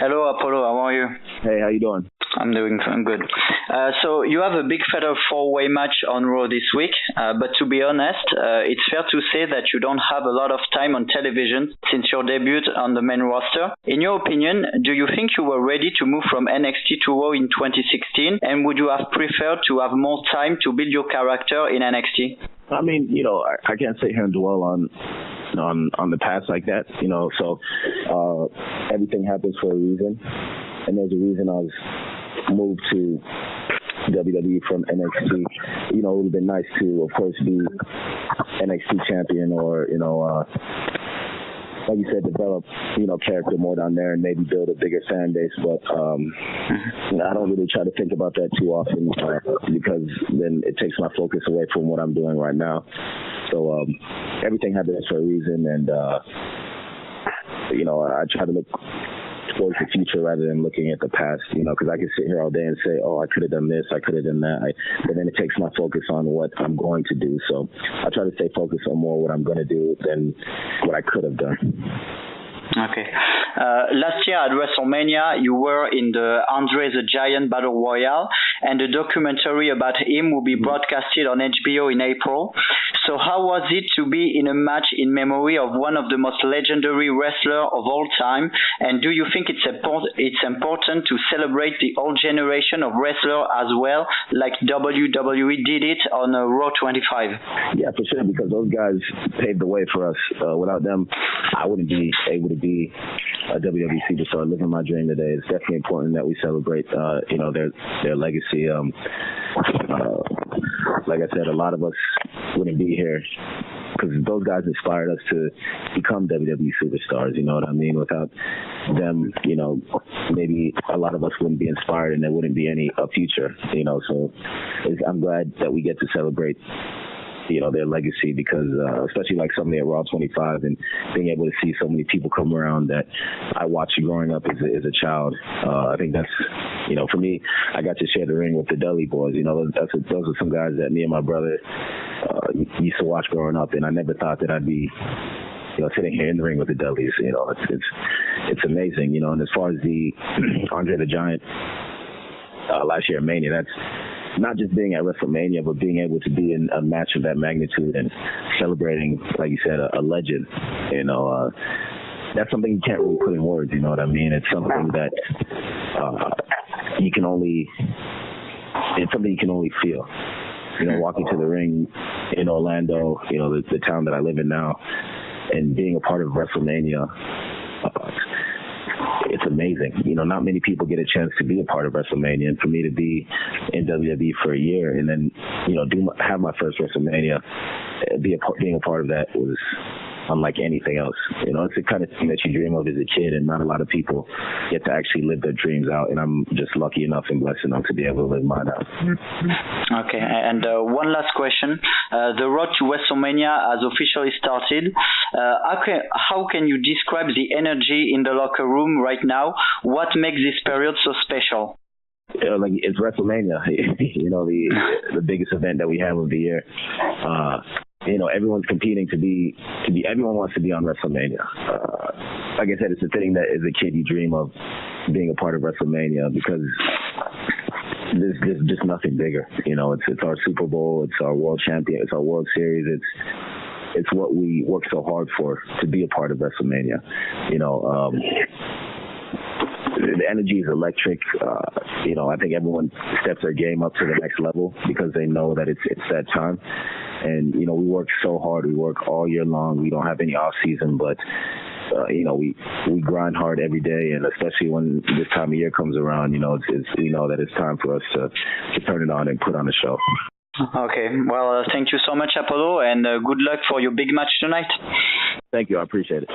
Hello, Apollo. How are you? Hey, how you doing? I'm doing good. So you have a big fatal four-way match on Raw this week, but to be honest, it's fair to say that you don't have a lot of time on television since your debut on the main roster. In your opinion, do you think you were ready to move from NXT to Raw in 2016, and would you have preferred to have more time to build your character in NXT? I mean, I can't sit here and dwell on the past like that, so everything happens for a reason, and there's a reason I was moved to WWE from NXT. It would have been nice to, of course, be NXT champion or, like you said, develop, character more down there and maybe build a bigger fan base. But I don't really try to think about that too often because then it takes my focus away from what I'm doing right now. So everything happens for a reason, and I try to look towards the future rather than looking at the past, because I can sit here all day and say, oh, I could have done this, I could have done that, but then it takes my focus on what I'm going to do. So I try to stay focused on more what I'm going to do than what I could have done. Okay. Last year at WrestleMania, you were in the Andre the Giant Battle Royale, and a documentary about him will be broadcasted on HBO in April. So how was it to be in a match in memory of one of the most legendary wrestlers of all time? And do you think it's important to celebrate the old generation of wrestlers as well, like WWE did it on Raw 25? Yeah, for sure, because those guys paved the way for us. Without them, I wouldn't be able to be a WWE superstar living my dream today. It's definitely important that we celebrate, their legacy. Like I said, a lot of us wouldn't be here because those guys inspired us to become WWE superstars. You know what I mean? Without them, maybe a lot of us wouldn't be inspired, and there wouldn't be any future. So I'm glad that we get to celebrate their legacy, because especially like something at Raw 25 and being able to see so many people come around that I watched growing up as a child. I think that's, for me, I got to share the ring with the Dudley Boys. Those are some guys that me and my brother used to watch growing up, and I never thought that I'd be sitting here in the ring with the Dudleys. It's amazing, and as far as the Andre the Giant last year at Mania, that's not just being at WrestleMania, but being able to be in a match of that magnitude and celebrating, like you said, a legend. That's something you can't really put in words. You know what I mean? It's something that you can only feel. Walking to the ring in Orlando, the town that I live in now, and being a part of WrestleMania. It's amazing. Not many people get a chance to be a part of WrestleMania, and for me to be in WWE for a year and then, have my first WrestleMania, being a part of that was unlike anything else. It's the kind of thing that you dream of as a kid, and not a lot of people get to actually live their dreams out, and I'm just lucky enough and blessed enough to be able to live mine out. Okay, and one last question. The road to WrestleMania has officially started. How can you describe the energy in the locker room right now? What makes this period so special? It's WrestleMania, the biggest event that we have of the year. Everyone's competing to be. Everyone wants to be on WrestleMania. Like I said, it's a thing that as a kid you dream of being a part of WrestleMania, because there's just nothing bigger. It's our Super Bowl, it's our World Champion, it's our World Series. It's what we work so hard for, to be a part of WrestleMania. The energy is electric. I think everyone steps their game up to the next level because they know that it's that time. And, we work so hard. We work all year long. We don't have any off season, but, we grind hard every day. And especially when this time of year comes around, that it's time for us to turn it on and put on a show. Okay. Well, thank you so much, Apollo, and good luck for your big match tonight. Thank you. I appreciate it.